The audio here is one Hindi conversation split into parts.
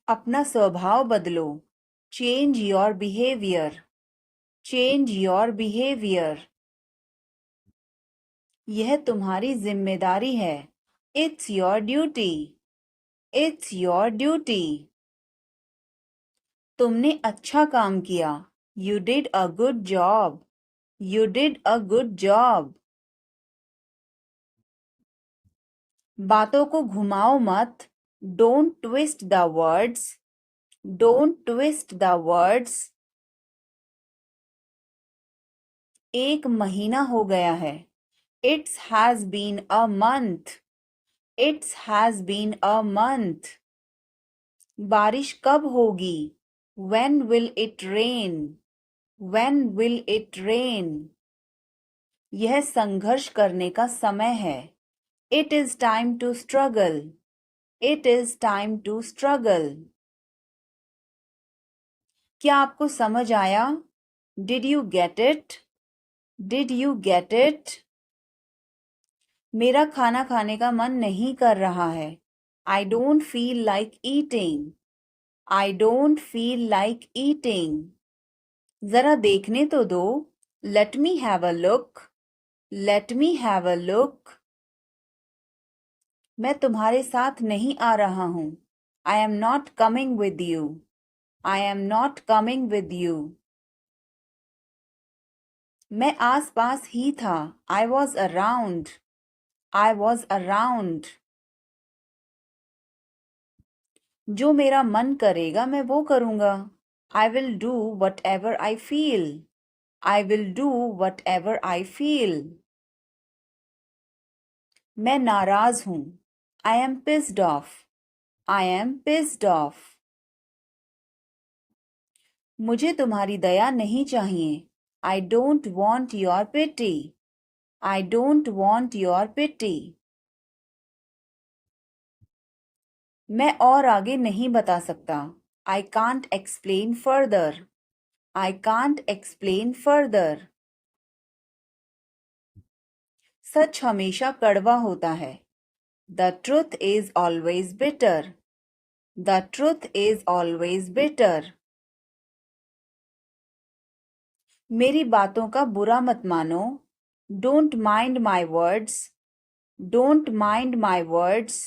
अपना स्वभाव बदलो। Change your behaviour. Change your behaviour. यह तुम्हारी जिम्मेदारी है। It's your duty. It's your duty. तुमने अच्छा काम किया। You did a good job. You did a good job. बातों को घुमाओ मत। Don't twist the words. Don't twist the words. एक महीना हो गया है। It's has been a month. It's has been a month. बारिश कब होगी? When will it rain? When will it rain? यह संघर्ष करने का समय है। It is time to struggle. It is time to struggle. क्या आपको समझ आया? Did you get it? Did you get it? मेरा खाना खाने का मन नहीं कर रहा है। I don't feel like eating. I don't feel like eating. जरा देखने तो दो। Let me have a look. Let me have a look. मैं तुम्हारे साथ नहीं आ रहा हूँ। I am not coming with you. I am not coming with you. मैं आस-पास ही था। I was around. I was around. जो मेरा मन करेगा मैं वो करूँगा। I will do whatever I feel. I will do whatever I feel. मैं नाराज हूँ। I am pissed off. I am pissed off. मुझे तुम्हारी दया नहीं चाहिए। I don't want your pity. I don't want your pity. मैं और आगे नहीं बता सकता। I can't explain further. I can't explain further. सच हमेशा कड़वा होता है। The truth is always bitter. The truth is always bitter. मेरी बातों का बुरा मत मानो। Don't mind my words. Don't mind my words.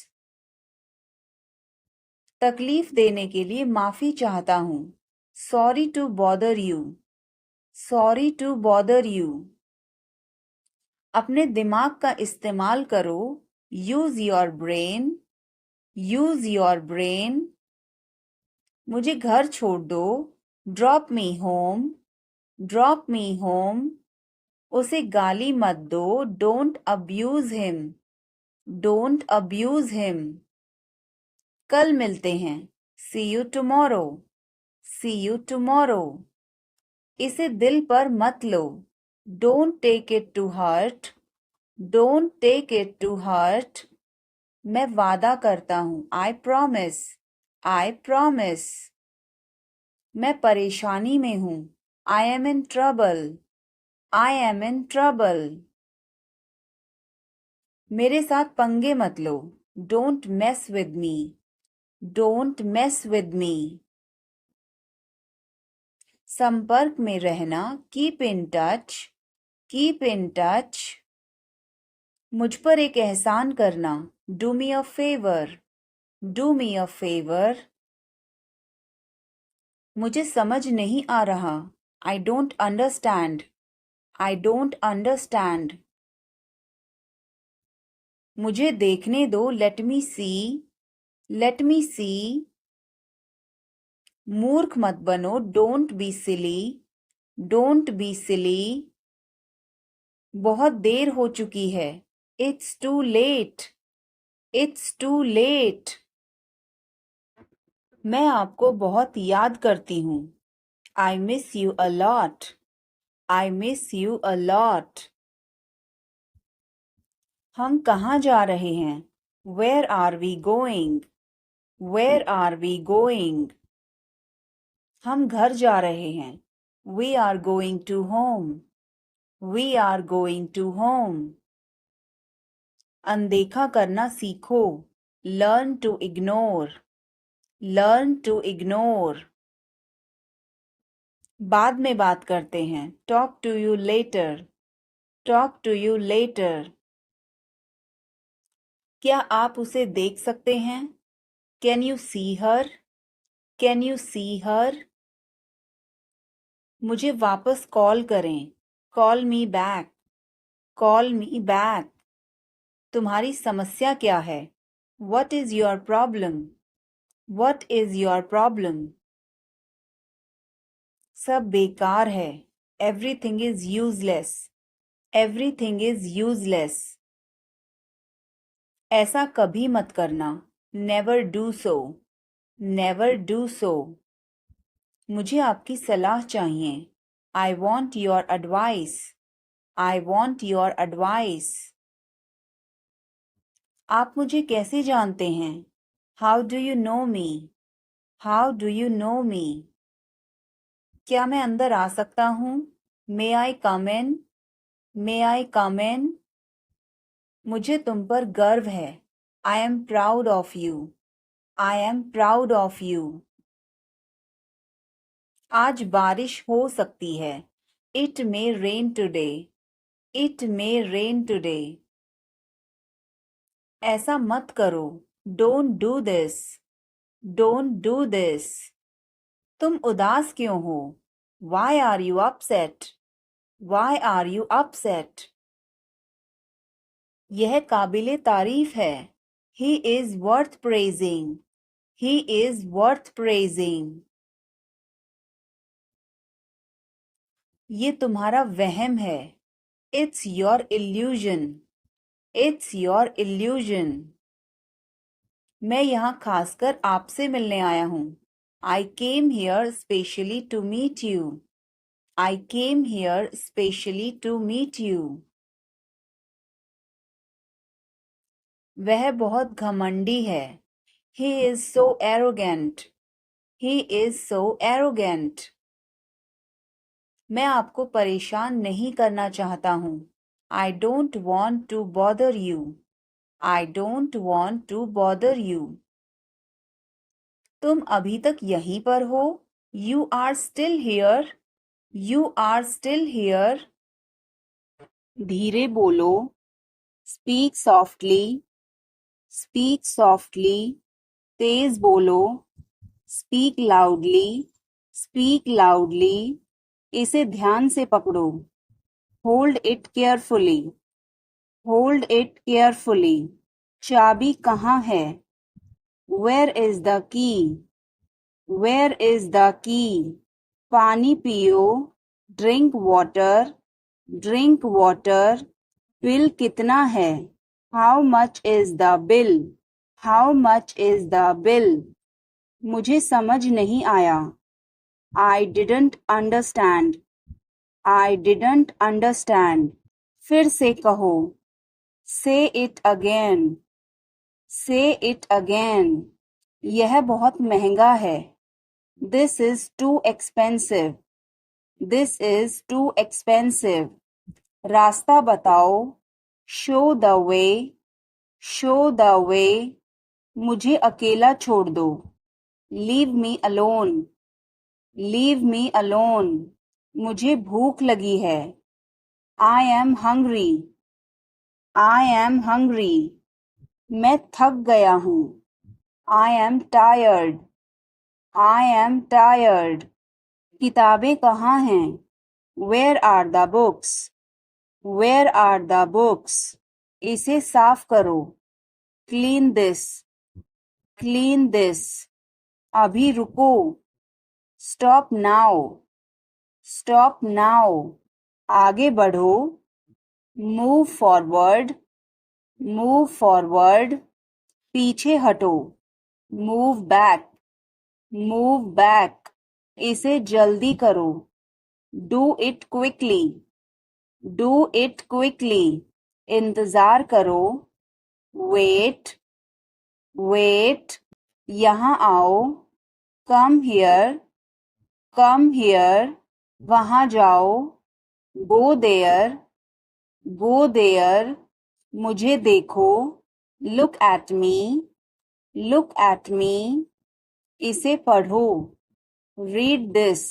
तकलीफ देने के लिए माफी चाहता हूँ। Sorry to bother you. Sorry to bother you. अपने दिमाग का इस्तेमाल करो। Use your brain. Use your brain. मुझे घर छोड़ दो। Drop me home. Drop me home. उसे गाली मत दो। Don't abuse him. Don't abuse him. कल मिलते हैं। See you tomorrow. See you tomorrow. इसे दिल पर मत लो। Don't take it to heart. Don't take it to heart. मैं वादा करता हूँ। I promise. I promise. मैं परेशानी में हूँ। I am in trouble. I am in trouble. मेरे साथ पंगे मत लो। Don't mess with me. Don't mess with me. संपर्क में रहना। Keep in touch. Keep in touch. मुझ पर एक एहसान करना। Do me a favor. Do me a favor. मुझे समझ नहीं आ रहा। I don't understand. I don't understand. मुझे देखने दो। Let me see. Let me see. मूर्ख मत बनो। Don't be silly. Don't be silly. बहुत देर हो चुकी है। It's too late. It's too late. मैं आपको बहुत याद करती हूँ। I miss you a lot. I miss you a lot. हम कहाँ जा रहे हैं? Where are we going? Where are we going? हम घर जा रहे हैं। We are going to home. We are going to home. अनदेखा करना सीखो। Learn to ignore. Learn to ignore. बाद में बात करते हैं. Talk to you later. Talk to you later. क्या आप उसे देख सकते हैं? Can you see her? Can you see her? मुझे वापस कॉल करें. Call me back. Call me back. तुम्हारी समस्या क्या है? What is your problem? What is your problem? सब बेकार है. Everything is useless. Everything is useless. ऐसा कभी मत करना. Never do so. Never do so. मुझे आपकी सलाह चाहिए. I want your advice. I want your advice. आप मुझे कैसे जानते हैं? How do you know me? How do you know me? क्या मैं अंदर आ सकता हूँ? May I come in? May I come in? मुझे तुम पर गर्व है. I am proud of you. I am proud of you. आज बारिश हो सकती है. It may rain today. It may rain today. ऐसा मत करो. Don't do this. Don't do this. तुम उदास क्यों हो? Why are you upset? Why are you upset? यह काबिले तारीफ है. He is worth praising. He is worth praising. ये तुम्हारा वहम है. It's your illusion. It's your illusion. मैं यहाँ खासकर आपसे मिलने आया हूँ. I came here specially to meet you. I came here specially to meet you. वह बहुत घमंडी है. He is so arrogant. He is so arrogant. मैं आपको परेशान नहीं करना चाहता हूँ. I don't want to bother you. I don't want to bother you. तुम अभी तक यहीं पर हो? You are still here. You are still here. धीरे बोलो. Speak softly. Speak softly. तेज बोलो. Speak loudly. Speak loudly. इसे ध्यान से पकड़ो. Hold it carefully. Hold it carefully. चाबी कहाँ है? Where is the key? Where is the key? पानी पियो. Drink water. Drink water. Bill कितना है? How much is the bill? How much is the bill? मुझे समझ नहीं आया. I didn't understand. I didn't understand. फिर से कहो. Say it again. Say it again. यह बहुत महंगा है. This is too expensive. This is too expensive. रास्ता बताओ. Show the way. Show the way. मुझे अकेला छोड़ दो. Leave me alone. Leave me alone. मुझे भूख लगी है. I am hungry. I am hungry. मैं थक गया हूँ. I am tired. I am tired. किताबें कहाँ हैं? Where are the books? Where are the books? इसे साफ करो. Clean this. Clean this. अभी रुको. Stop now. Stop now. आगे बढ़ो. Move forward. Move forward. पीछे हटो. Move back. Move back. इसे जल्दी करो. Do it quickly. Do it quickly. इंतजार करो. Wait. Wait. यहाँ आओ. Come here. Come here. वहाँ जाओ. Go there. Go there. मुझे देखो. Look at me. Look at me. इसे पढ़ो, रीड दिस,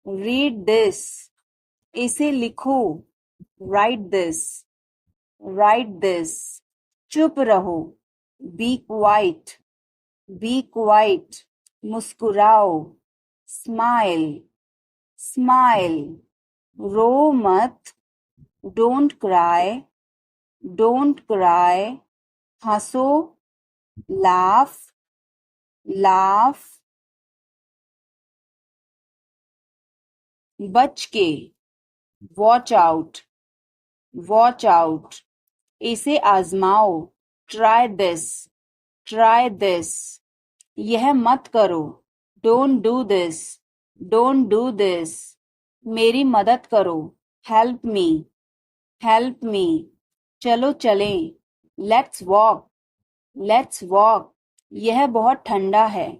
रीड दिस। इसे लिखो, राइट दिस, राइट दिस। चुप रहो, बी क्वाइट, बी क्वाइट। मुस्कुराओ, स्माइल, स्माइल। रो मत, डोंट क्राई, डोंट क्राई। हंसो, लाफ, लाफ। बच के, वॉच आउट, वॉच आउट। इसे आजमाओ, ट्राई दिस, ट्राई दिस। यह मत करो, don't do this, don't do this. मेरी मदद करो, हेल्प मी, हेल्प मी। चलो चलें, लेट्स वॉक, लेट्स वॉक। यह बहुत ठंडा है,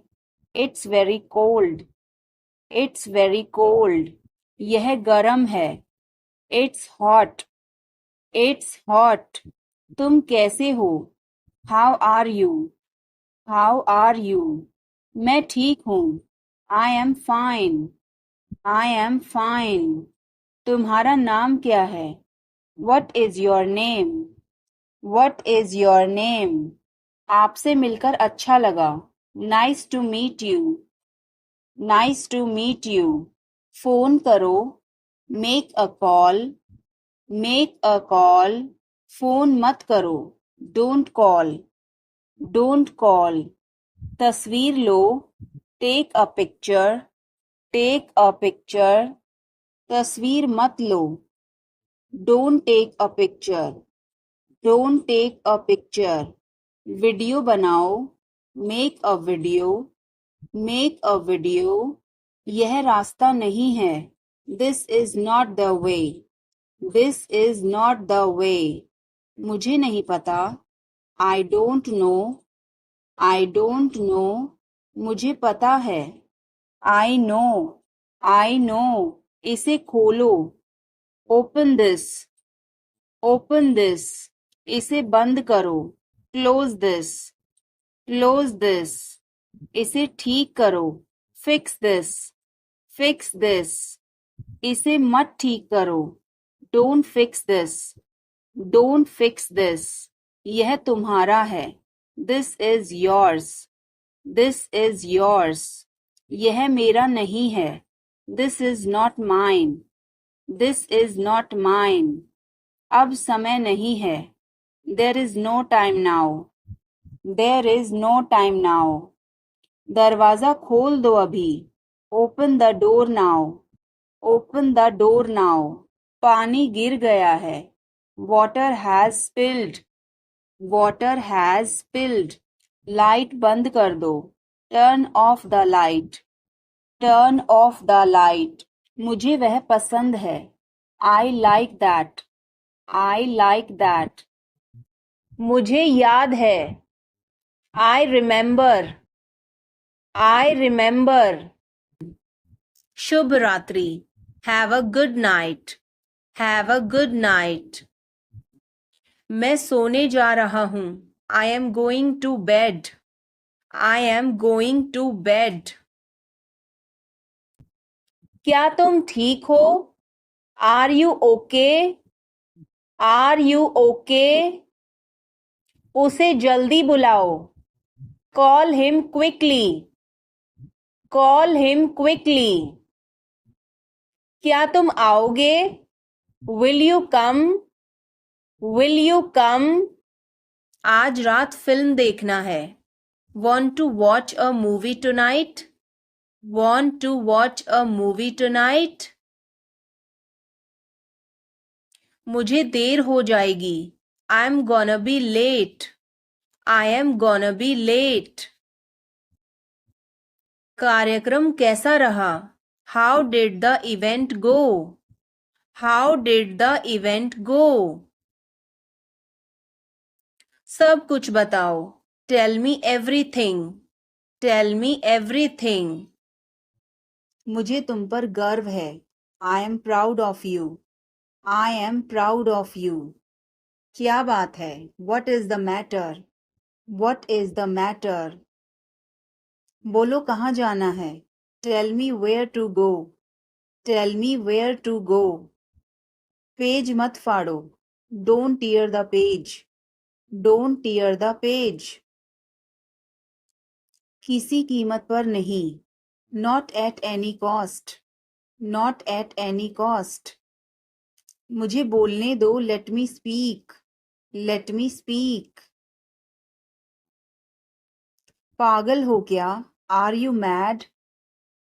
it's very cold, it's very cold. यह गर्म है, इट्स हॉट, इट्स हॉट। तुम कैसे हो, how are you, how are you. मैं ठीक हूँ, I am fine, I am fine. तुम्हारा नाम क्या है, what is your name, what is your name. आपसे मिलकर अच्छा लगा, nice to meet you, nice to meet you. Phone करो, make a call, make a call. Phone मत करो, डोंट कॉल, डोंट कॉल। तस्वीर लो, take a picture, take a picture. तस्वीर मत लो, don't take a picture, don't take a picture. Video बनाओ, make a video, make a video. यह रास्ता नहीं है, this is not the way, this is not the way. मुझे नहीं पता, I don't know, I don't know. मुझे पता है, आई नो, आई नो। इसे खोलो, ओपन दिस, ओपन दिस। इसे बंद करो, क्लोज दिस, क्लोज दिस। इसे ठीक करो, फिक्स दिस, फिक्स दिस। इसे मत ठीक करो, don't fix this, don't fix this. यह तुम्हारा है, this is yours, this is yours. यह मेरा नहीं है, this is not mine, this is not mine. अब समय नहीं है, there is no time now, there is no time now. दरवाजा खोल दो अभी, open the door now, open the door now. पानी गिर गया है, water has spilled, water has spilled. Light बंद कर दो, turn off the light, turn off the light. मुझे वह पसंद है, I like that, I like that. मुझे याद है, आई रिमेंबर, आई रिमेंबर। शुभ रात्रि, have a good night, have a good night. मैं सोने जा रहा हूँ, I am going to bed, I am going to bed. क्या तुम ठीक हो, are you okay, are you okay. उसे जल्दी बुलाओ, call him quickly, call him quickly. क्या तुम आओगे, will you come, will you come. आज रात फिल्म देखना है, want to watch a movie tonight, want to watch a movie tonight। मुझे देर हो जाएगी, I'm gonna be late, I am gonna be late। कार्यक्रम कैसा रहा, how did the event go, how did the event go। सब कुछ बताओ, tell me everything, tell me everything। मुझे तुम पर गर्व है, I am proud of you, I am proud of you। क्या बात है, what is the matter, what is the matter। बोलो कहाँ जाना है? Tell me where to go. Tell me where to go. Page मत फाड़ो। Don't tear the page. Don't tear the page. किसी कीमत पर नहीं। Not at any cost. Not at any cost. मुझे बोलने दो। Let me speak. Let me speak. पागल हो क्या? Are you mad?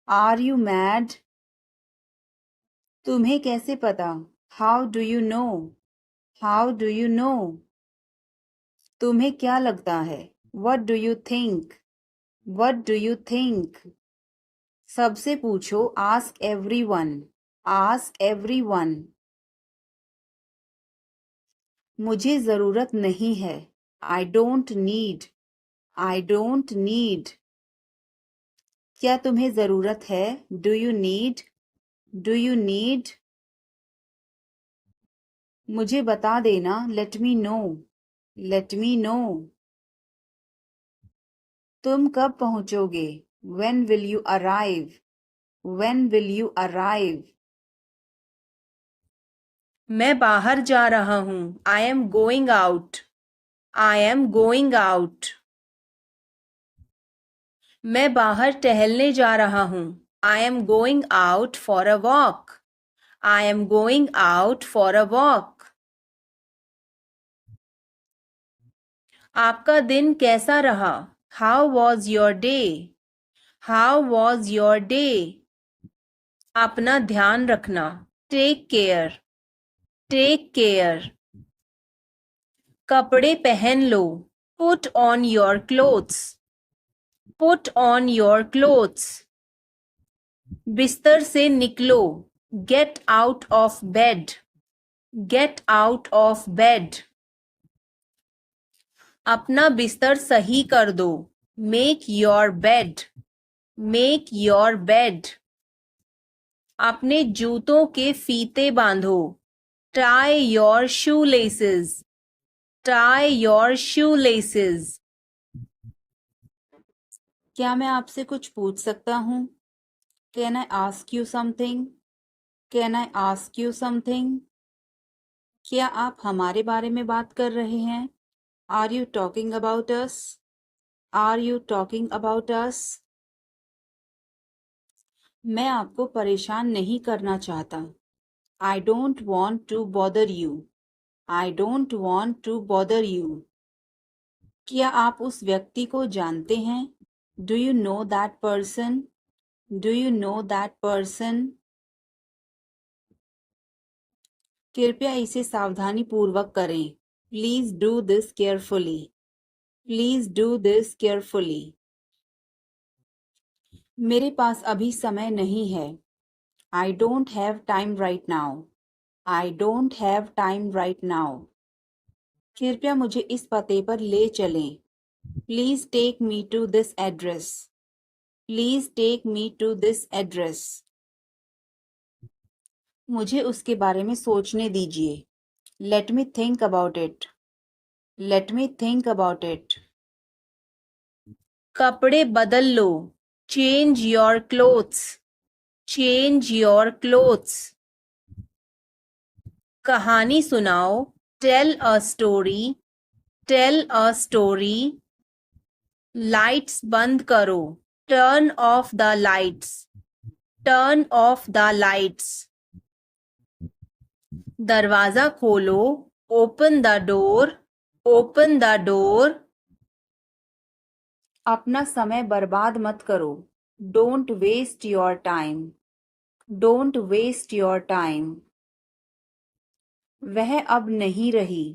Are you mad? तुम्हें कैसे पता? How do you know? How do you know? तुम्हें क्या लगता है? What do you think? What do you think? सबसे पूछो। Ask everyone. Ask everyone. मुझे जरूरत नहीं है। I don't need. I don't need. क्या तुम्हें जरूरत है? Do you need? Do you need? मुझे बता देना। Let me know. Let me know. तुम कब पहुंचोगे? When will you arrive? When will you arrive? मैं बाहर जा रहा हूँ। I am going out. I am going out. मैं बाहर टहलने जा रहा हूँ। I am going out for a walk. I am going out for a walk. आपका दिन कैसा रहा? How was your day? How was your day? अपना ध्यान रखना। Take care. Take care. कपड़े पहन लो। Put on your clothes. Put on your clothes. बिस्तर से निकलो। Get out of bed. Get out of bed. अपना बिस्तर सही कर दो। Make your bed. Make your bed. अपने जूतों के फीते बांधो। Tie your shoe laces. Tie your shoe laces. क्या मैं आपसे कुछ पूछ सकता हूँ? Can I ask you something? Can I ask you something? क्या आप हमारे बारे में बात कर रहे हैं? Are you talking about us? Are you talking about us? मैं आपको परेशान नहीं करना चाहता। I don't want to bother you. I don't want to bother you. क्या आप उस व्यक्ति को जानते हैं? Do you know that person? Do you know that person? कृपया इसे सावधानी पूर्वक करें। Please do this carefully. Please do this carefully. मेरे पास अभी समय नहीं है। I don't have time right now. I don't have time right now. कृपया मुझे इस पते पर ले चलें। Please take me to this address. Please take me to this address. मुझे उसके बारे में सोचने दीजिए। Late me think about it. Let me think about it. कपड़े बदल लो। Change your clothes. Change your clothes. कहानी सुनाओ। Tell a story. Tell a story. Lights बंद करो। Turn off the lights. Turn off the lights. दरवाजा खोलो। Open the door. Open the door. अपना समय बर्बाद मत करो। Don't waste your time. Don't waste your time. वह अब नहीं रही।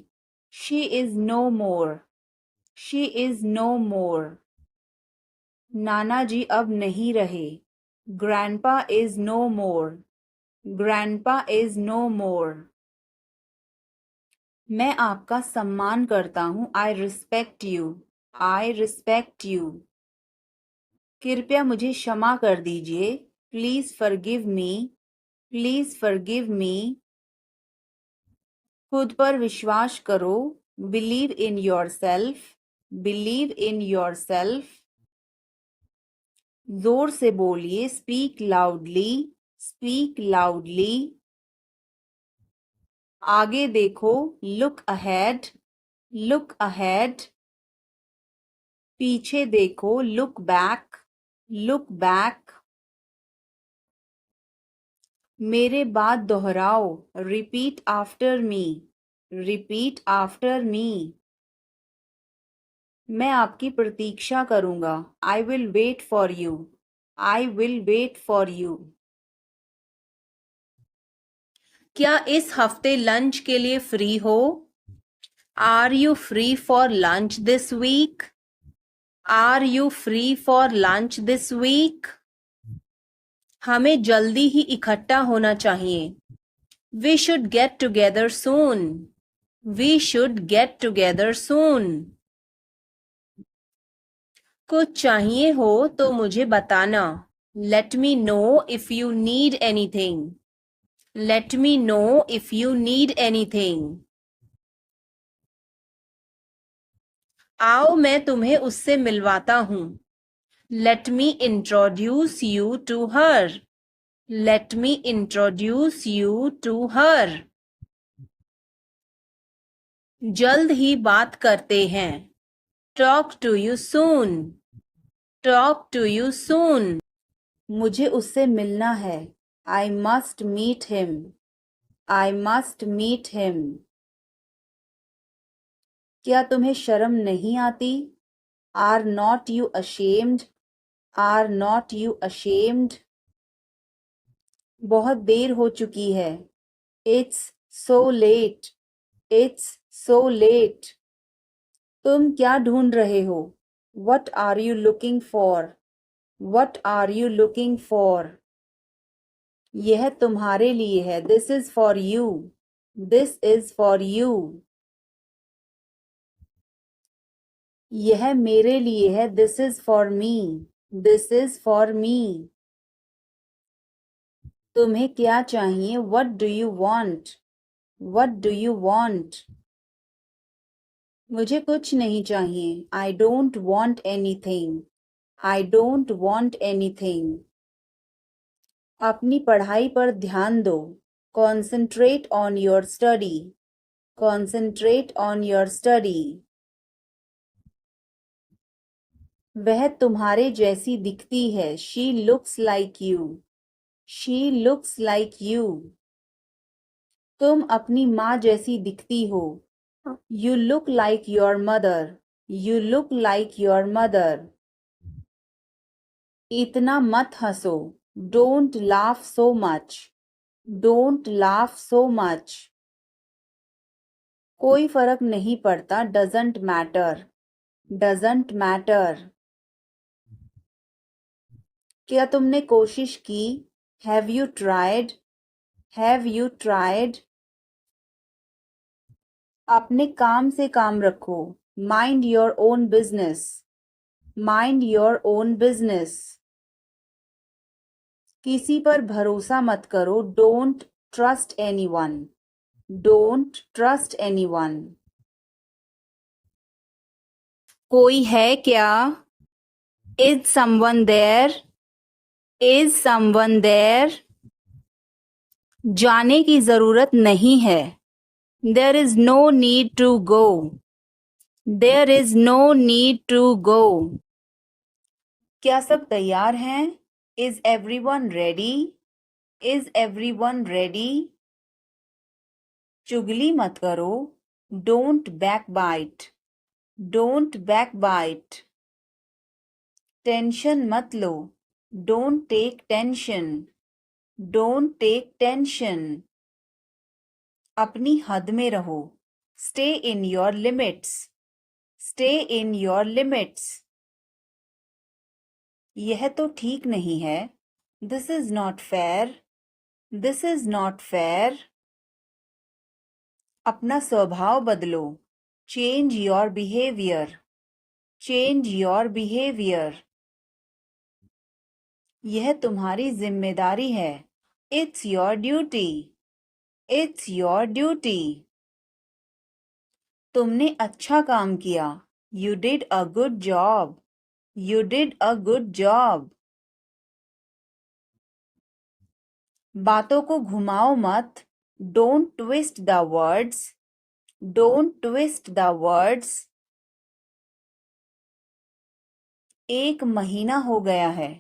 She is no more. She is no मोर। नाना जी अब नहीं रहे। Grandpa is no more. Grandpa is no more. मैं आपका सम्मान करता हूँ। I respect you. I respect you. कृपया मुझे क्षमा कर दीजिए। Please forgive me. Please forgive me. खुद पर विश्वास करो। Believe in yourself. Believe in yourself. जोर से बोलिए, स्पीक लाउडली, स्पीक लाउडली। आगे देखो, लुक अहेड, लुक अहेड। पीछे देखो, लुक बैक, लुक बैक। मेरे बाद दोहराओ, repeat after me, repeat after me. मैं आपकी प्रतीक्षा करूंगा, I will wait for you, I will wait for you. क्या इस हफ्ते लंच के लिए फ्री हो? Are you free for lunch this week? Are you free for lunch this week? हमें जल्दी ही इकट्ठा होना चाहिए। We should get together soon, we should get together soon. कुछ चाहिए हो तो मुझे बताना, late me know if you need anything, let me know if you need anything. आओ मैं तुम्हें उससे मिलवाता हूँ, let me introduce you to her, let me introduce you to her. जल्द ही बात करते हैं, talk to you soon, talk to you soon. मुझे उससे मिलना है, I must meet him, I must meet him. क्या तुम्हें शर्म नहीं आती? Are not you ashamed, are not you ashamed. बहुत देर हो चुकी है, it's so late, it's so late. तुम क्या ढूंढ रहे हो? What are you looking for, what are you looking for. यह तुम्हारे लिए है, this is for you, this is for you. यह मेरे लिए है, this is for me, this is for me. तुम्हें क्या चाहिए? What do you want, what do you want. मुझे कुछ नहीं चाहिए, I don't want anything, I don't want anything. अपनी पढ़ाई पर ध्यान दो, concentrate on your study, concentrate on your study. वह तुम्हारे जैसी दिखती है, she looks like you, she looks like you. तुम अपनी माँ जैसी दिखती हो, you look like your mother, you look like your mother. इतना मत हंसो, don't laugh so much, don't laugh so much. कोई फर्क नहीं पड़ता, डजंट मैटर, डजंट मैटर। क्या तुमने कोशिश की? Have you tried, have you tried. अपने काम से काम रखो, mind your own business, mind your own business. किसी पर भरोसा मत करो, don't trust anyone, don't trust anyone. कोई है क्या? Is someone there, is someone there. जाने की जरूरत नहीं है, there is no need to go, there is no need to go. क्या सब तैयार हैं? Is everyone ready, is everyone ready. चुगली मत करो, don't backbite, don't backbite. Tension मत लो, don't take tension, don't take tension. अपनी हद में रहो, stay in your limits, stay in your limits. यह तो ठीक नहीं है, this is not fair, this is not fair. अपना स्वभाव बदलो, change your behaviour, change your behaviour. यह तुम्हारी जिम्मेदारी है, it's your duty, it's your duty. तुमने अच्छा काम किया, you did a good job, you did a good job. बातों को घुमाओ मत, don't twist the words, don't twist the words. एक महीना हो गया है,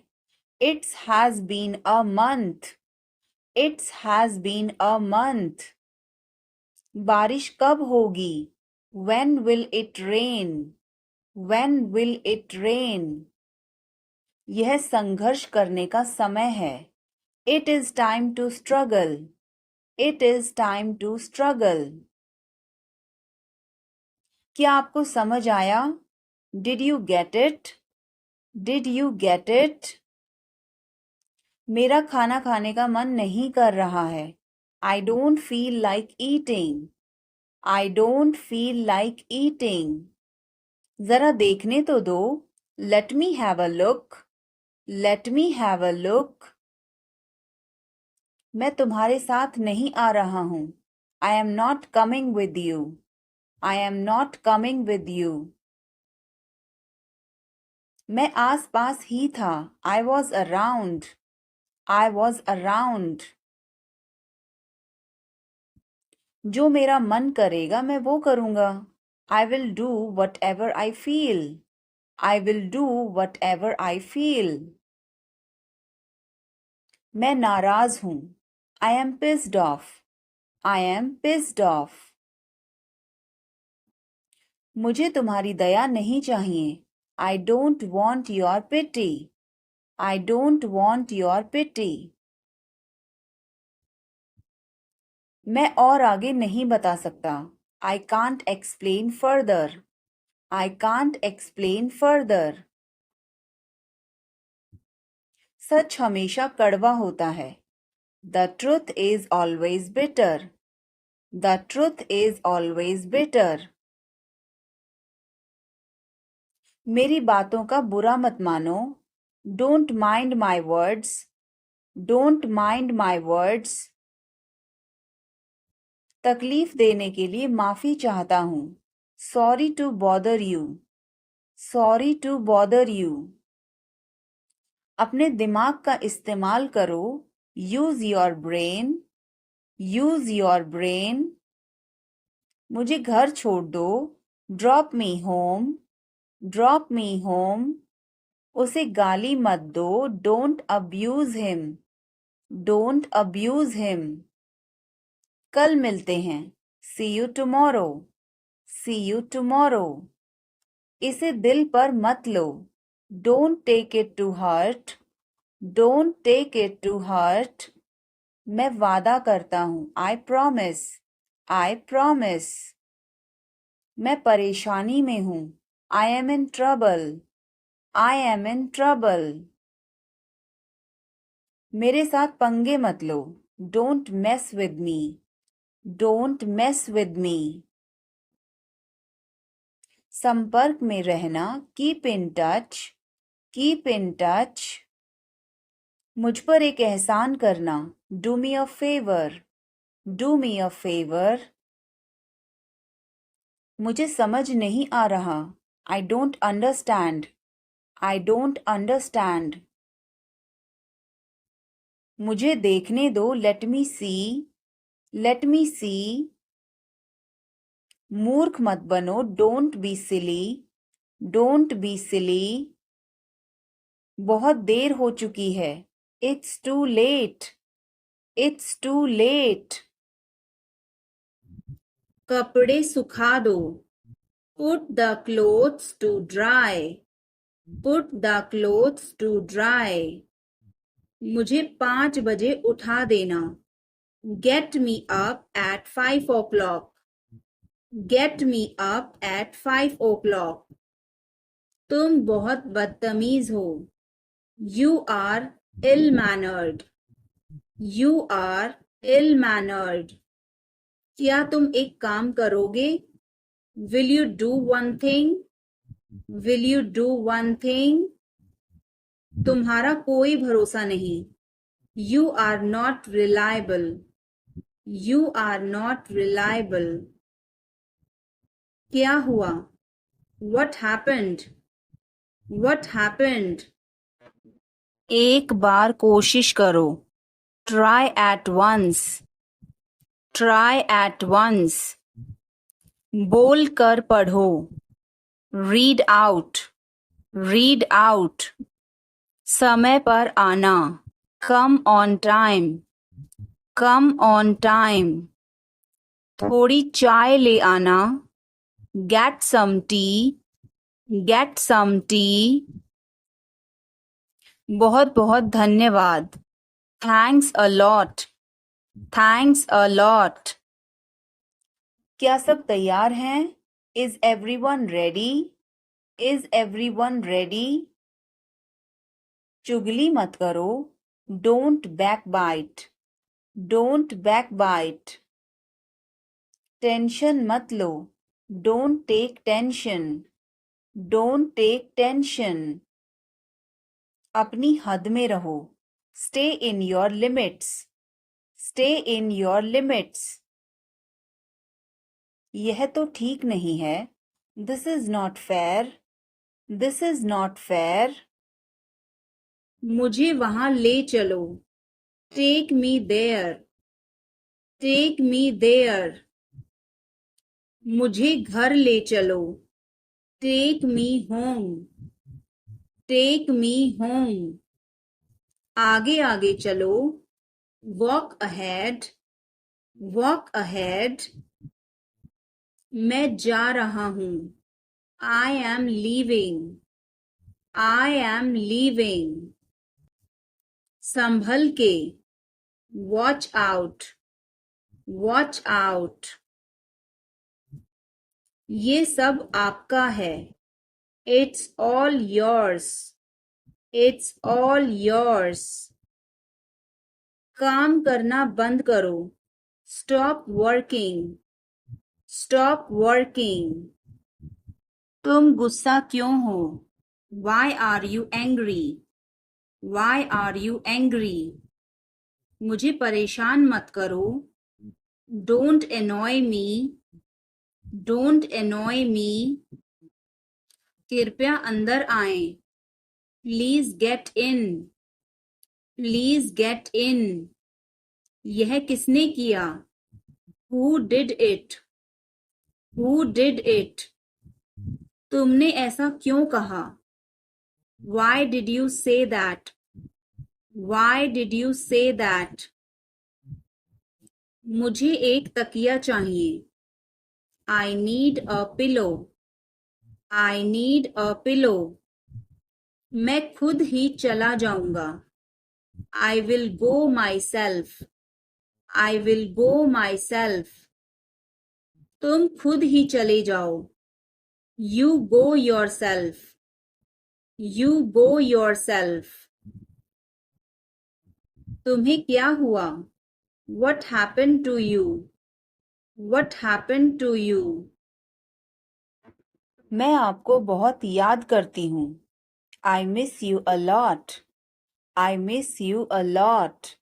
it's has been a month, it's has been a month. बारिश कब होगी, when will it rain, when will it rain। यह संघर्ष करने का समय है, it is time to struggle, it is time to struggle। क्या आपको समझ आया, did you get it, did you get it। मेरा खाना खाने का मन नहीं कर रहा है, I don't feel like eating, I don't feel like eating। जरा देखने तो दो, let me have a look, let me have a look। मैं तुम्हारे साथ नहीं आ रहा हूँ, I am not coming with you, I am not coming with you। मैं आस पास ही था, I was around, I was around। जो मेरा मन करेगा मैं वो करूँगा, I will do whatever I feel, I will do whatever I feel। मैं नाराज हूँ, I am pissed off, I am pissed off। मुझे तुम्हारी दया नहीं चाहिए, I don't want your pity, I don't want your pity। मैं और आगे नहीं बता सकता, I can't explain further, I can't explain further। सच हमेशा कड़वा होता है, The truth is always bitter, The truth is always bitter। मेरी बातों का बुरा मत मानो, Don't mind my words, Don't mind my words। तकलीफ देने के लिए माफी चाहता हूँ, Sorry to bother you, Sorry to bother you। अपने दिमाग का इस्तेमाल करो, Use your brain, Use your brain। मुझे घर छोड़ दो, Drop me home, Drop me home। उसे गाली मत दो, Don't abuse him, Don't abuse him। कल मिलते हैं, See you tomorrow, See you tomorrow। इसे दिल पर मत लो, Don't take it to heart, Don't take it to heart। मैं वादा करता हूँ, I promise, I promise। मैं परेशानी में हूँ, I am in trouble, I am in trouble। मेरे साथ पंगे मत लो, Don't mess with me, Don't mess with me। संपर्क में रहना, Keep in touch, Keep in touch। मुझ पर एक एहसान करना, Do me a favor, Do me a favor। मुझे समझ नहीं आ रहा, I don't understand, I don't understand। मुझे देखने दो, Let me see, Let me see। मूर्ख मत बनो, Don't be silly, Don't be silly। बहुत देर हो चुकी है, It's too late, It's too late। कपड़े सुखा दो, Put the clothes to dry, Put the clothes to dry। मुझे 5 बजे उठा देना, Get me up at 5 o'clock, Get me up at 5 o'clock। तुम बहुत बदतमीज हो, You are ill-mannered, You are ill-mannered। क्या तुम एक काम करोगे, Will you do one thing, Will you do one thing। तुम्हारा कोई भरोसा नहीं, You are not reliable, You are not reliable। क्या हुआ, What happened, What happened। एक बार कोशिश करो, Try at once. Try at once. बोल कर पढ़ो. Read out. Read out. समय पर आना. Come on time. Come on time. थोड़ी चाय ले आना. Get some tea. Get some tea. बहुत बहुत धन्यवाद. Thanks a lot. Thanks a lot. क्या सब तैयार हैं? Is everyone ready? Is everyone ready? चुगली मत करो. Don't backbite. Don't backbite. Tension मत लो. Don't take tension. Don't take tension. अपनी हद में रहो. Stay in your limits. Stay in your limits. यह तो ठीक नहीं है. This is not fair. This is not fair. मुझे वहां ले चलो. Take me there. Take me there. मुझे घर ले चलो. Take me home. Take me home. आगे आगे चलो. Walk ahead. Walk ahead. मैं जा रहा हूँ. I am leaving. I am leaving. संभल के. Watch out. Watch out. ये सब आपका है. It's all yours. It's all yours. काम करना बंद करो. Stop working. Stop working. तुम गुस्सा क्यों हो? Why are you angry? Why are you angry? मुझे परेशान मत करो. Don't annoy me. Don't annoy me. कृपया अंदर आएं. Please get in. Please get in. यह किसने किया? Who did it? Who did it? तुमने ऐसा क्यों कहा? Why did you say that? Why did you say that? मुझे एक तकिया चाहिए. I need a pillow. I need a pillow. मैं खुद ही चला जाऊंगा. I will go myself. I will go myself. तुम खुद ही चले जाओ. You go yourself. You go yourself. तुम्हें क्या हुआ? What happened to you? What happened to you? मैं आपको बहुत याद करती हूँ. I miss you a lot. I miss you a lot.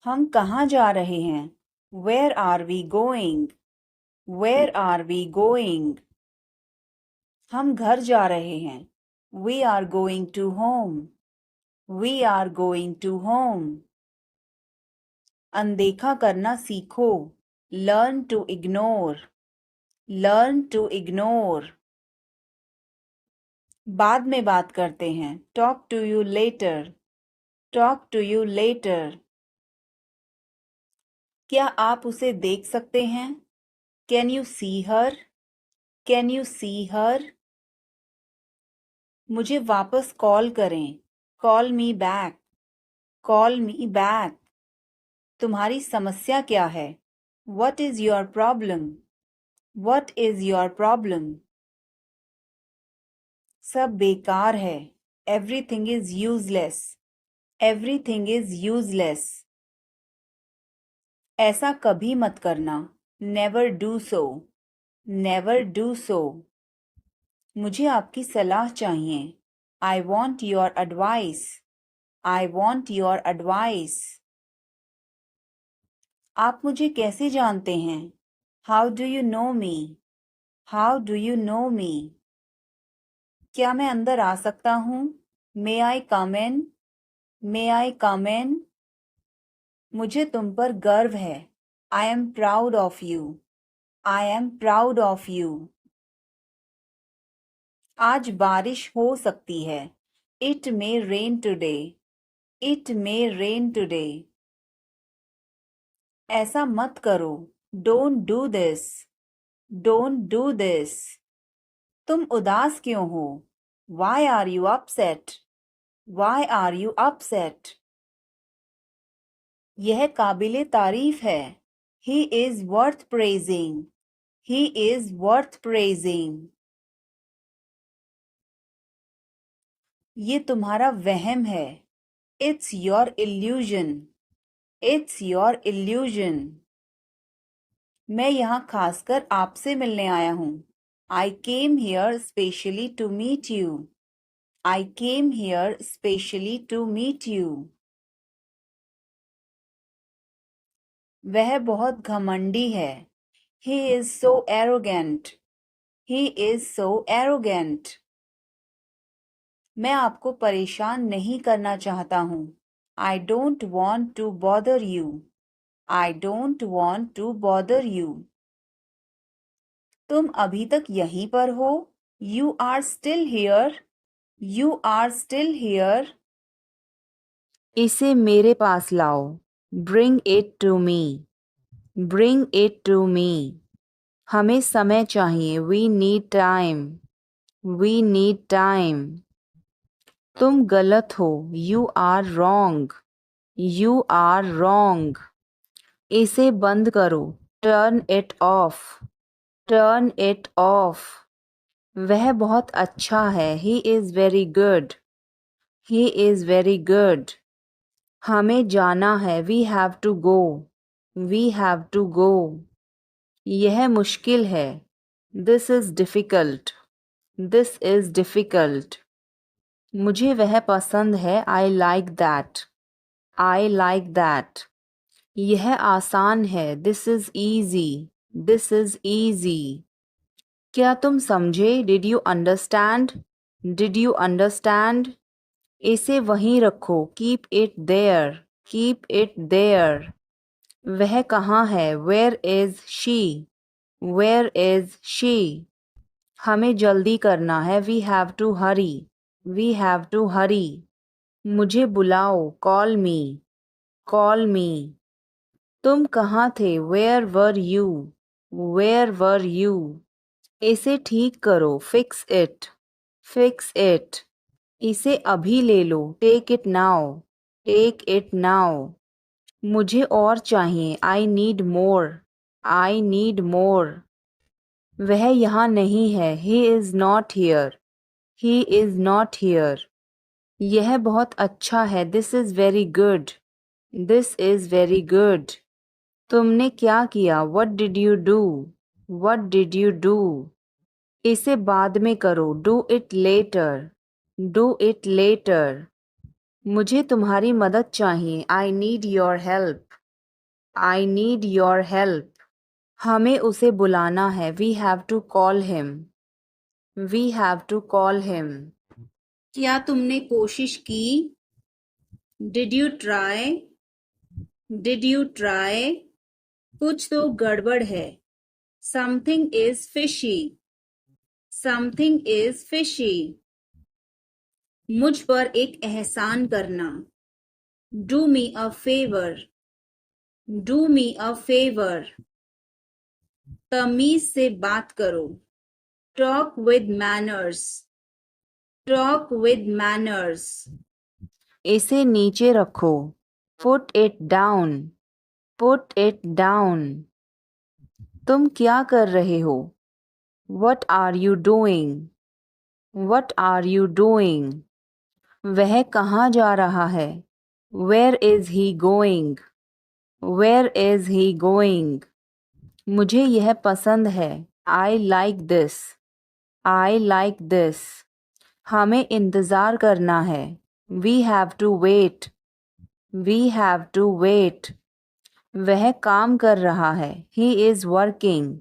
हम कहाँ जा रहे हैं? Where are we going? Where are we going? हम घर जा रहे हैं. We are going to home. We are going to home. अनदेखा करना सीखो. Learn to ignore. Learn to ignore. बाद में बात करते हैं. Talk to you later. Talk to you later. क्या आप उसे देख सकते हैं? Can you see her? Can you see her? मुझे वापस कॉल करें. Call me back. Call me back. तुम्हारी समस्या क्या है? What is your problem? What is your problem? सब बेकार है. Everything is useless. Everything is useless. ऐसा कभी मत करना. Never do so. Never do so. मुझे आपकी सलाह चाहिए. I want your advice. I want your advice. आप मुझे कैसे जानते हैं? How do you know me? How do you know me? क्या मैं अंदर आ सकता हूँ? May I come in? मे आई कम इन? मुझे तुम पर गर्व है। I am proud of you. I am proud of you. आज बारिश हो सकती है। It may rain today. It may rain today. ऐसा मत करो। Don't do this. Don't do this. तुम उदास क्यों हो? Why are you upset? Why are you upset? यह काबिले तारीफ है। He is worth praising. He is worth praising. ये तुम्हारा वहम है। It's your illusion. It's your illusion. मैं यहाँ खासकर आपसे मिलने आया हूँ। I came here specially to meet you. I came here specially to meet you. वह बहुत घमंडी है। He is so arrogant. He is so arrogant. मैं आपको परेशान नहीं करना चाहता हूँ। I don't want to bother you. I don't want to bother you. तुम अभी तक यहीं पर हो? You are still here. You are still here. इसे मेरे पास लाओ। Bring it to me. Bring it to me. हमें समय चाहिए। We need time. We need time. तुम गलत हो। You are wrong. You are wrong. इसे बंद करो। Turn it off. Turn it off. वह बहुत अच्छा है। He is very good. He is very good. हमें जाना है। We have to go. We have to go. यह मुश्किल है। This is difficult. This is difficult. मुझे वह पसंद है। I like that. I like that. यह आसान है। This is easy. This is easy. क्या तुम समझे? Did you understand? Did you understand? इसे वहीं रखो। Keep it there. Keep it there. वह कहाँ है? Where is she? Where is she? हमें जल्दी करना है। We have to hurry. We have to hurry. मुझे बुलाओ। Call me. Call me. तुम कहाँ थे? Where were you? Where were you? इसे ठीक करो। Fix it. Fix it. इसे अभी ले लो। Take it now. Take it now. मुझे और चाहिए। I need more. I need more. वह यहाँ नहीं है। He is not here. He is not here. यह बहुत अच्छा है। This is very good. This is very good. तुमने क्या किया? What did you do? What did you do? इसे बाद में करो। Do it later. Do it letter. मुझे तुम्हारी मदद चाहिए। I need your help. I need your help. हमें उसे बुलाना है। We have to call him. We have to call him. क्या तुमने कोशिश की? Did you try? Did you try? कुछ तो गड़बड़ है। Something is fishy. Something is fishy. मुझ पर एक एहसान करना। Do me a favour. Do me a favour. तमीज से बात करो। Talk with manners. Talk with manners. इसे नीचे रखो। Put it down. Put it down. तुम क्या कर रहे हो? What are you doing? What are you doing? वह कहाँ जा रहा है? Where is he going? Where is he going? मुझे यह पसंद है। I like this. I like this. हमें इंतज़ार करना है। We have to wait. We have to wait. वह काम कर रहा है। He is working.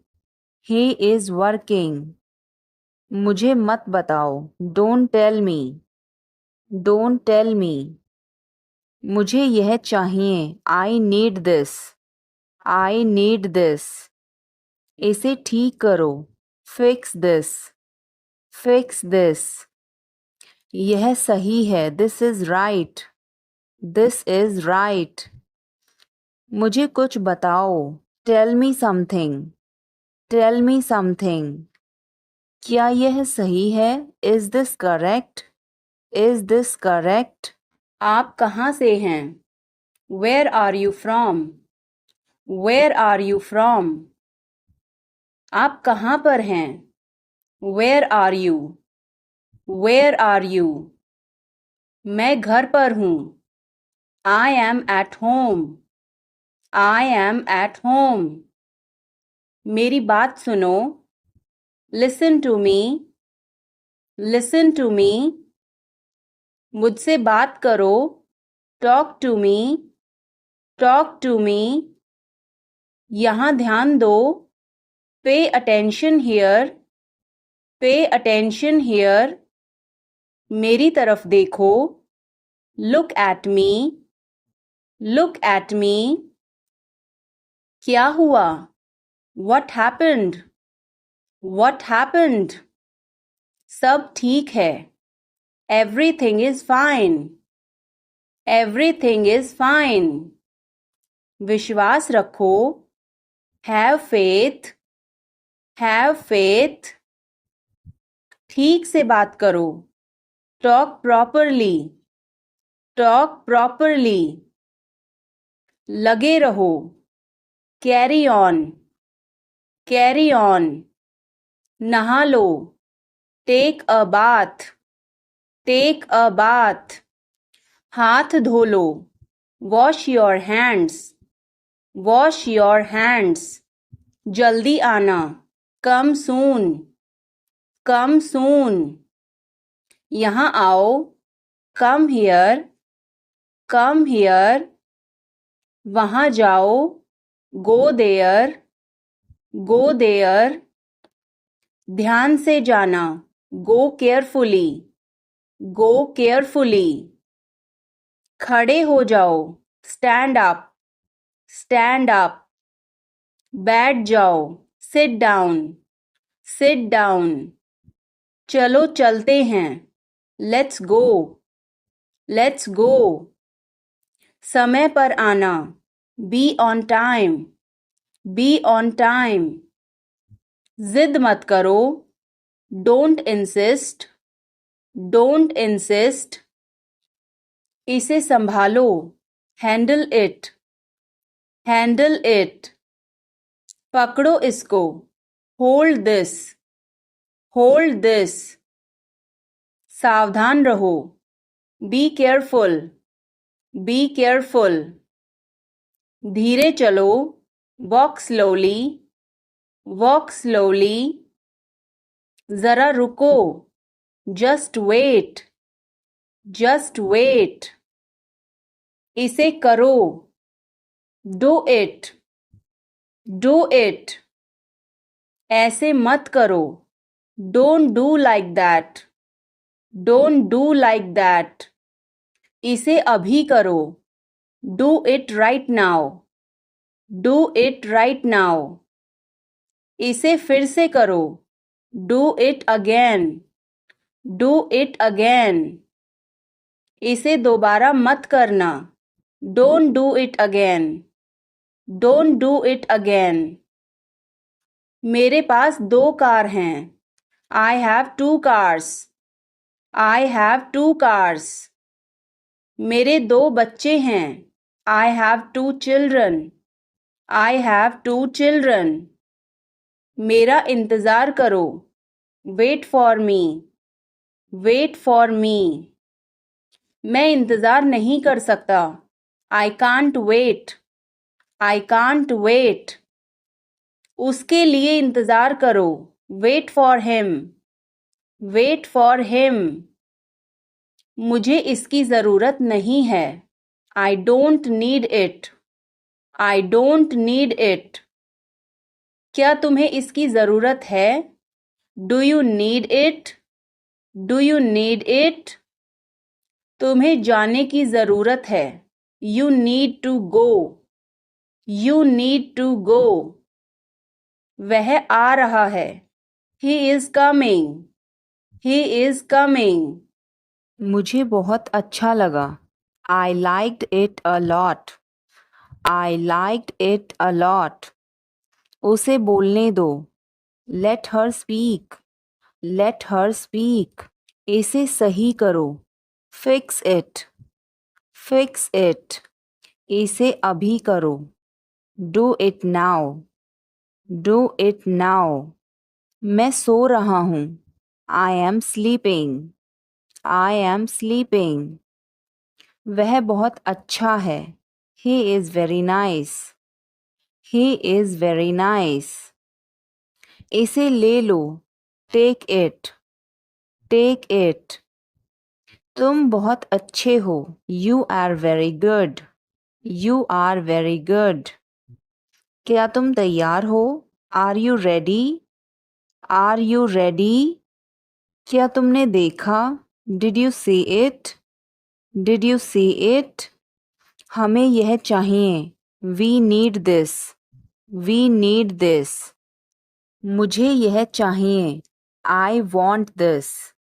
He is working. मुझे मत बताओ। Don't tell me. Don't tell me. मुझे यह चाहिए। I need this. I need this. इसे ठीक करो। Fix this. Fix this. यह सही है। This is right. This is right. मुझे कुछ बताओ। Tell me something. Tell me something. क्या यह सही है? Is this correct? Is this correct? आप कहाँ से हैं? Where are you from? Where are you from? आप कहाँ पर हैं? Where are you? Where are you? मैं घर पर हूँ। I am at home. I am at home. मेरी बात सुनो। Listen to me. Listen to me. मुझसे बात करो। Talk to me. Talk to me. यहाँ ध्यान दो। Pay attention here. Pay attention here. मेरी तरफ देखो। Look at me. Look at me. क्या हुआ? What happened? What happened? सब ठीक है। Everything is fine. Everything is fine. विश्वास रखो। Have faith. Have faith. ठीक से बात करो। Talk properly. Talk properly. लगे रहो। Carry on. Carry on. नहा लो। Take a bath. Take a bath. हाथ धो लो। Wash your hands. Wash your hands. जल्दी आना। Come soon. Come soon. यहाँ आओ। Come here. Come here. वहाँ जाओ। Go there. Go there. ध्यान से जाना। Go carefully. Go carefully. खड़े हो जाओ। Stand up. Stand up. बैठ जाओ। Sit down. Sit down. चलो चलते हैं। Let's go. Let's go. समय पर आना। Be on time. Be on time. जिद मत करो। Don't insist. Don't insist. इसे संभालो। Handle it. Handle it. पकड़ो इसको। Hold this. Hold this. सावधान रहो। Be careful. Be careful. धीरे चलो। Walk slowly. Walk slowly. जरा रुको। Just wait. Just wait. इसे करो। Do it. Do it. ऐसे मत करो। Don't do like that. Don't do like that. इसे अभी करो। Do it right now. Do it right now. इसे फिर से करो। Do it again. Do it again. इसे दोबारा मत करना। Don't do it again. Don't do it again. मेरे पास 2 कार हैं। I have 2 cars. I have 2 cars. मेरे 2 बच्चे हैं। I have 2 children. I have 2 children. मेरा इंतज़ार करो। Wait for me. Wait for me. मैं इंतज़ार नहीं कर सकता। I can't wait. I can't wait. उसके लिए इंतज़ार करो। Wait for him. Wait for him. मुझे इसकी ज़रूरत नहीं है। I don't need it. I don't need it. क्या तुम्हें इसकी ज़रूरत है? Do you need it? Do you need it? तुम्हें जाने की ज़रूरत है। You need to go. You need to go. वह आ रहा है. He is coming. He is coming. मुझे बहुत अच्छा लगा. I liked it a lot. I liked it a lot. उसे बोलने दो. Let her speak. Let her speak. इसे सही करो. Fix it. Fix it. इसे अभी करो. Do it now. Do it now. मैं सो रहा हूँ. I am sleeping. I am sleeping. वह बहुत अच्छा है. He is very nice. He is very nice. इसे ले लो. Take it. Take it. तुम बहुत अच्छे हो. You are very good. You are very good. क्या तुम तैयार हो? Are you ready? Are you ready? क्या तुमने देखा? Did you see it? Did you see it? हमें यह चाहिए. We need this. We need this. मुझे यह चाहिए. I want this.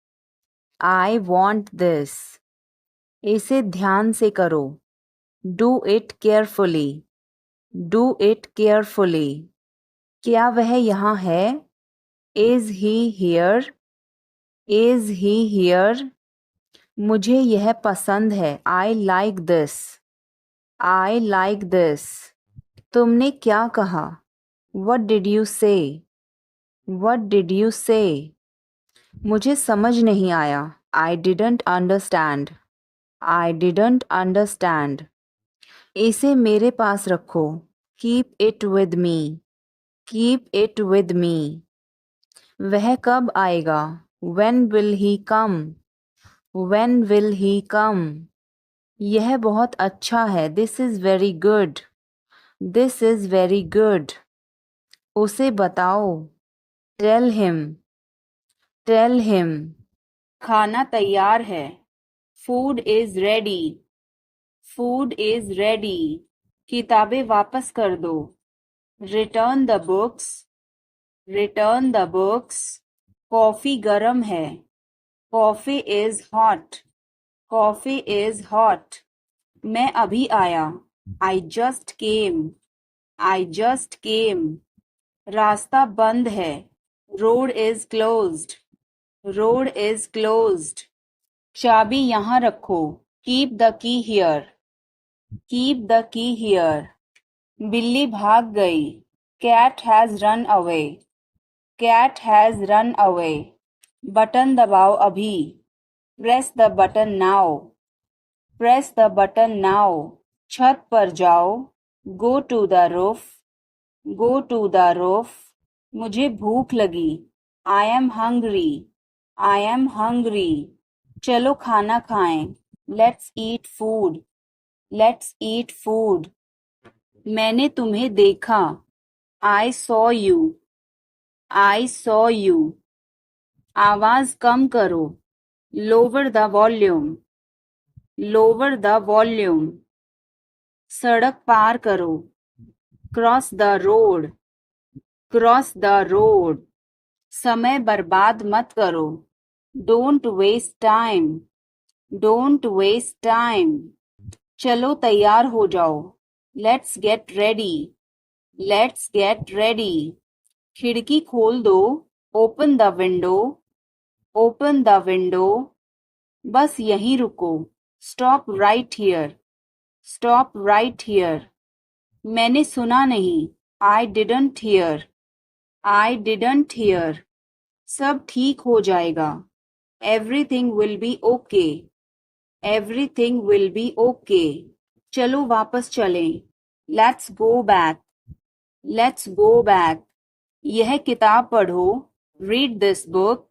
I want this. इसे ध्यान से करो. Do it carefully. Do it carefully. क्या वह यहाँ है? Is he here? Is he here? मुझे यह पसंद है. I like this. I like this. तुमने क्या कहा? What did you say? What did you say? मुझे समझ नहीं आया. I didn't understand. I didn't understand. इसे मेरे पास रखो. Keep it with me. Keep it with me. वह कब आएगा? When will he come? When will he come? यह बहुत अच्छा है. This is very good. This is very good. उसे बताओ. Tell him. Tell him. खाना तैयार है. Food is ready. Food is ready. किताबें वापस कर दो. Return the books. Return the books. Coffee गरम है. Coffee is hot. Coffee is hot. मैं अभी आया. I just came. I just came. रास्ता बंद है. Road is closed. Road is closed. चाबी यहाँ रखो. Keep the key here. Keep the key here. बिल्ली भाग गई. Cat has run away. Cat has run away. Button दबाओ अभी. Press the button now. Press the button now. छत पर जाओ. Go to the roof. Go to the roof. मुझे भूख लगी. I am hungry. I am hungry. चलो खाना खाएं. Let's eat food. Let's eat food. मैंने तुम्हें देखा. I saw you. I saw you. आवाज कम करो. Lower the volume. Lower the volume. सड़क पार करो. Cross the road. Cross the road. समय बर्बाद मत करो. Don't waste time. Don't waste time. चलो तैयार हो जाओ. Let's get ready. Let's get ready. खिड़की खोल दो. Open the window. Open the window. बस यहीं रुको. Stop right here. Stop right here. मैंने सुना नहीं. I didn't hear. I didn't hear. सब ठीक हो जाएगा. Everything will be okay. Everything will be okay. चलो वापस चलें. Let's go back. Let's go back. यह किताब पढ़ो. Read this book.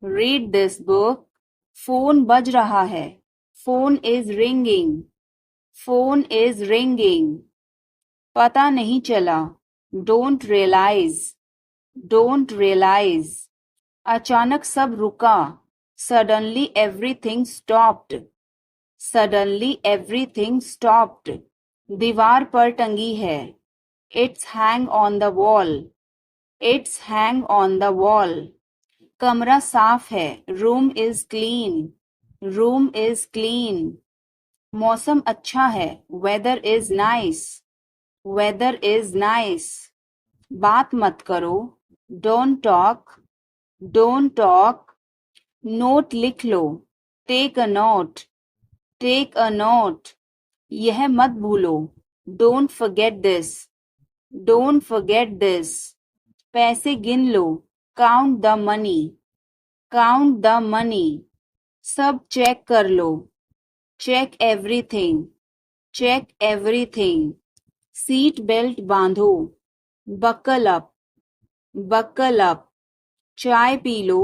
Read this book. Phone बज रहा है. Phone is ringing. Phone is ringing. पता नहीं चला. Don't realize. Don't realize. अचानक सब रुका. Suddenly everything stopped. Suddenly everything stopped. दीवार पर टंगी है. It's hang on the wall. It's hang on the wall. कमरा साफ है. Room is clean. Room is clean. मौसम अच्छा है. Weather is nice. Weather is nice. बात मत करो. Don't talk. Don't talk. Note लिख लो. Take a note. Take a note. यह मत भूलो. Don't forget this. Don't forget this. पैसे गिन लो. Count the money. Count the money. सब चेक कर लो. Check everything. Check everything. Seat belt बांधो. Buckle up. Buckle up. चाय पी लो.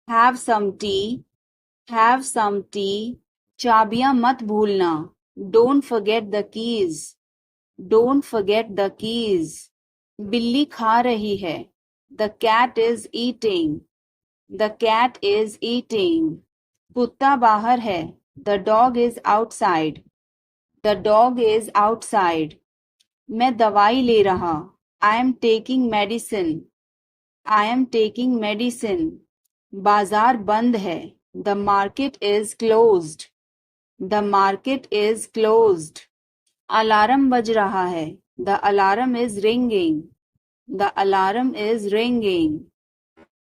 Have some tea. Have some tea. चाबियां मत भूलना. Don't forget the keys. Don't forget the keys. बिल्ली खा रही है. The cat is eating. The cat is eating. कुत्ता बाहर है. The dog is outside. The dog is outside. मैं दवाई ले रहा. I am taking medicine. I am taking medicine. बाजार बंद है. The market is closed. The market is closed. Alarm बज रहा है. The alarm is ringing. The alarm is ringing.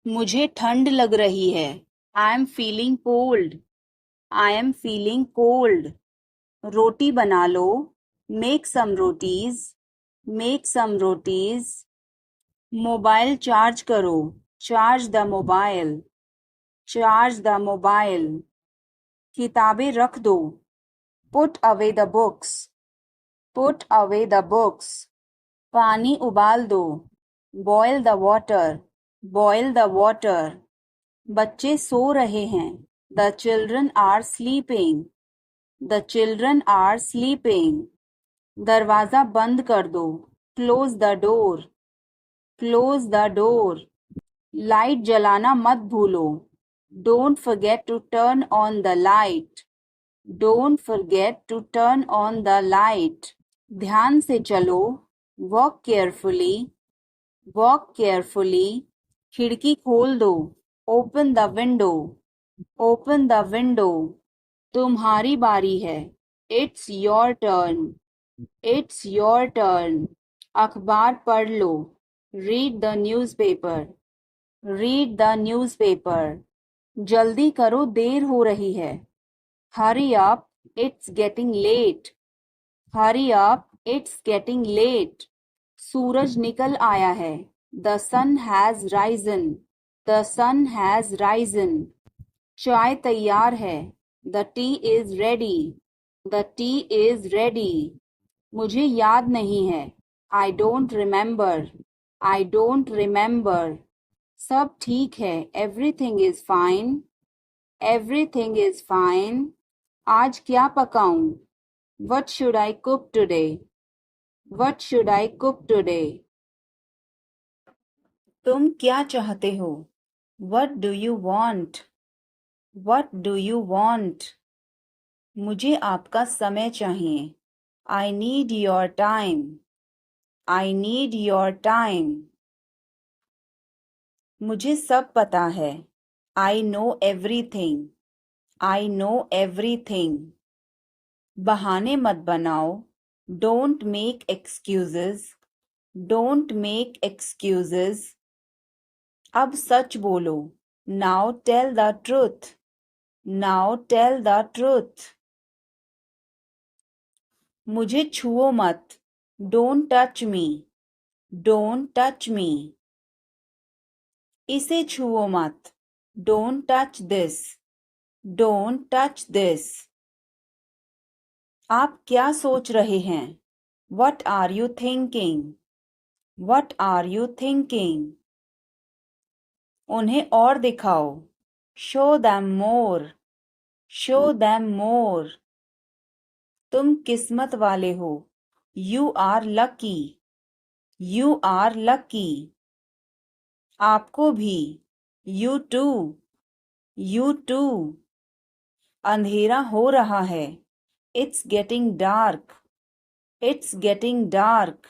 मुझे ठंड लग रही है. I am feeling cold. I am feeling cold. रोटी बना लो. Make some rotis. Make some rotis. Mobile charge करो. Charge the mobile. Charge the mobile. किताबें रख दो. Put away the books. Put away the books. पानी उबाल दो. Boil the water. Boil the water. बच्चे सो रहे हैं. The children are sleeping. The children are sleeping. दरवाजा बंद कर दो. Close the door. Close the door. Light जलाना मत भूलो. Don't forget to turn on the light. Don't forget to turn on the light. ध्यान से चलो. Walk carefully. Walk carefully. खिड़की खोल दो. Open the window. Open the window. तुम्हारी बारी है. It's your turn. It's your turn. अखबार पढ़ लो. Read the newspaper. Read the newspaper. जल्दी करो, देर हो रही है. Hurry up, it's getting late. Hurry up, it's getting late. सूरज निकल आया है. The sun has risen. The sun has risen. चाय तैयार है. The tea is ready. The tea is ready. मुझे याद नहीं है. I don't remember. I don't remember. सब ठीक है. Everything is fine. Everything is fine. आज क्या पकाऊं? What should I cook today? What should I cook today? तुम क्या चाहते हो? What do you want? What do you want? मुझे आपका समय चाहिए. I need your time. I need your time. मुझे सब पता है. I know everything. I know everything. बहाने मत बनाओ. Don't make excuses. Don't make excuses. अब सच बोलो. Now tell the truth. Now tell the truth. मुझे छुओ मत. Don't touch me. Don't touch me. इसे छुओ मत. Don't touch this. Don't touch this. आप क्या सोच रहे हैं? What are you thinking? What are you thinking? उन्हें और दिखाओ. Show them more. Show them more. तुम किस्मत वाले हो. You are lucky. You are lucky. आपको भी. You too. You too. अंधेरा हो रहा है. It's getting dark. It's getting dark.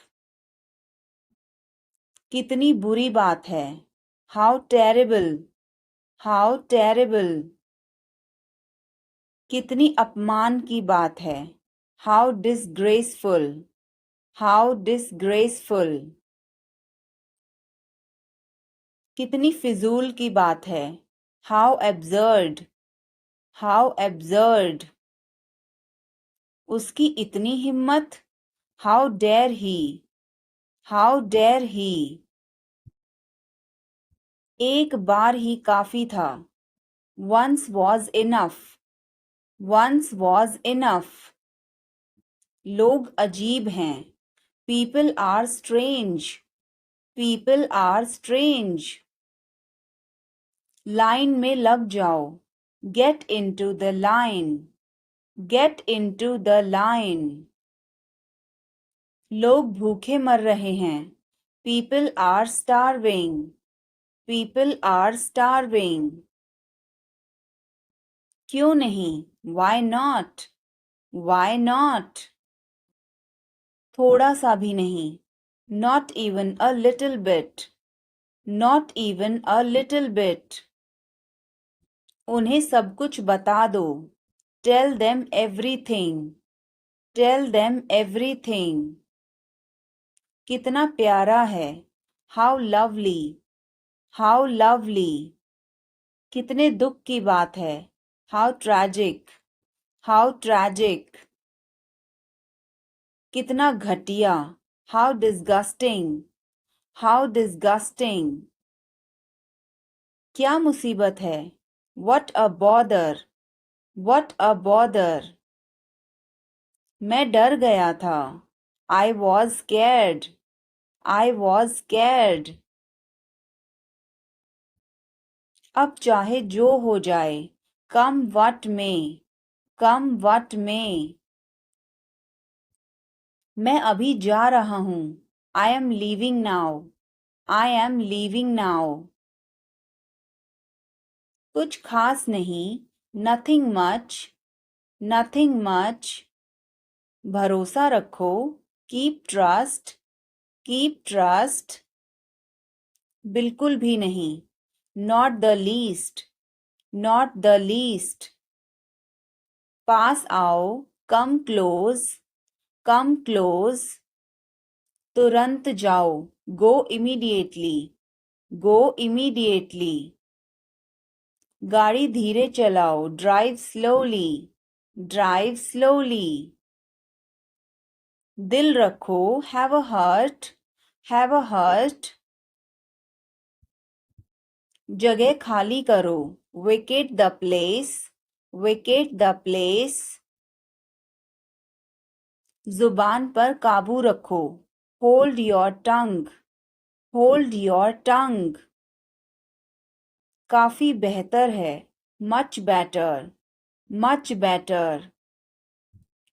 कितनी बुरी बात है. How terrible. How terrible. कितनी अपमान की बात है. How disgraceful. How disgraceful. कितनी फिजूल की बात है. How absurd. How absurd. उसकी इतनी हिम्मत. How dare he. How dare he. एक बार ही काफी था. Once was enough. Once was enough. लोग अजीब हैं. People are strange. People are strange. Line में लग जाओ. Get into the line. Get into the line. लोग भूखे मर रहे हैं. People are starving. People are starving. क्यों नहीं? Why not? Why not? थोड़ा सा भी नहीं. Not even a little bit. Not even a little bit. उन्हें सब कुछ बता दो. Tell them everything. Tell them everything. कितना प्यारा है. How lovely. How lovely. कितने दुख की बात है. How tragic. How tragic. कितना घटिया. How disgusting. How disgusting. क्या मुसीबत है. What a bother. What a bother. मैं डर गया था. I was scared. I was scared. अब चाहे जो हो जाए. Come what may. Come what may. मैं अभी जा रहा हूँ. I am leaving now. I am leaving now. कुछ खास नहीं. Nothing much. Nothing much. भरोसा रखो. Keep trust. Keep trust. बिल्कुल भी नहीं. Not the least. Not the least. पास आओ. Come close. Come close. तुरंत जाओ. Go immediately. Go immediately. गाड़ी धीरे चलाओ. Drive slowly. Drive slowly. दिल रखो. Have a heart. Have a heart. जगह खाली करो. Vacate the place. Vacate the place. जुबान पर काबू रखो. Hold your tongue. Hold your tongue. काफी बेहतर है. Much better. Much better.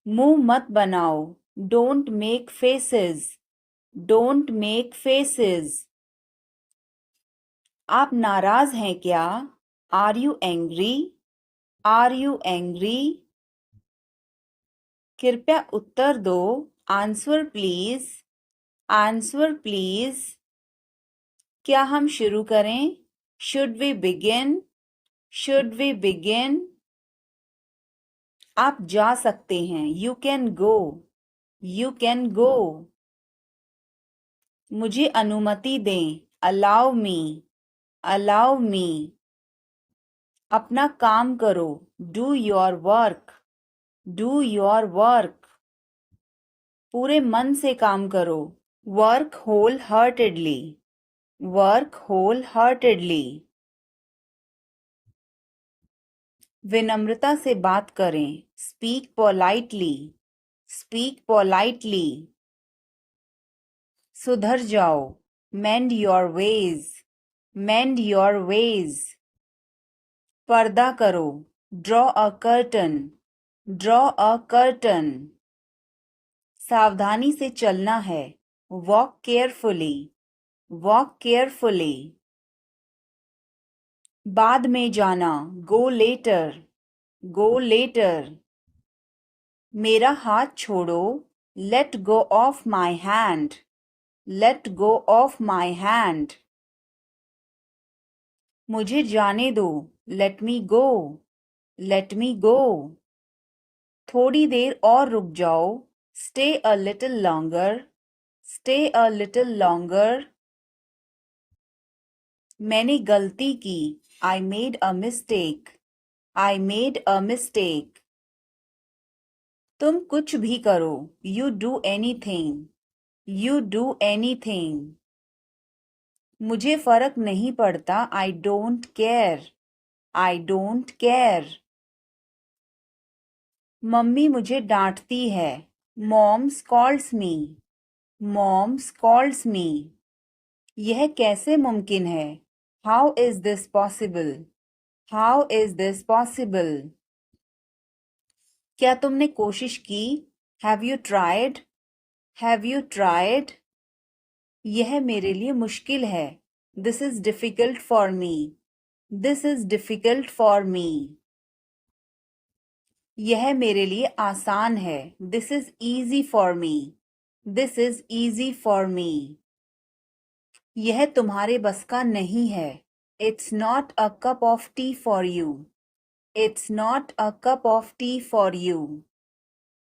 मुंह मत बनाओ. Don't make faces. Don't make faces. आप नाराज हैं क्या? Are you angry? Are you angry? कृपया उत्तर दो. Answer please. Answer please. क्या हम शुरू करें? Should we begin? Should we begin? आप जा सकते हैं. You can go. You can go. मुझे अनुमति दें. Allow me. Allow me. अपना काम करो. Do your work. Do your work. पूरे मन से काम करो. Work wholeheartedly. Work wholeheartedly. विनम्रता से बात करें. Speak politely. Speak politely. सुधर जाओ. Mend your ways. Mend your ways. पर्दा करो. Draw a curtain. Draw a curtain. सावधानी से चलना है. Walk carefully. Walk carefully. बाद में जाना. Go later. go later. मेरा हाथ छोड़ो, let go of my hand. Let go of my hand. मुझे जाने दो, let me go. Let me go. थोड़ी देर और रुक जाओ, stay a little longer. Stay a little longer. मैंने गलती की, I made a mistake. I made a mistake. तुम कुछ भी करो, you do anything. You do anything. मुझे फर्क नहीं पड़ता, I don't care. I don't care. Mummy मुझे डांटती है, Mom scolds me. Mom scolds me. यह कैसे मुमकिन है? How is this possible? How is this possible? क्या तुमने कोशिश की? Have you tried? Have you tried? यह मेरे लिए मुश्किल है. This is difficult for me. This is difficult for me. यह मेरे लिए आसान है. This is easy for me. This is easy for me. यह तुम्हारे बस का नहीं है. It's not a cup of tea for you. It's not a cup of tea for you.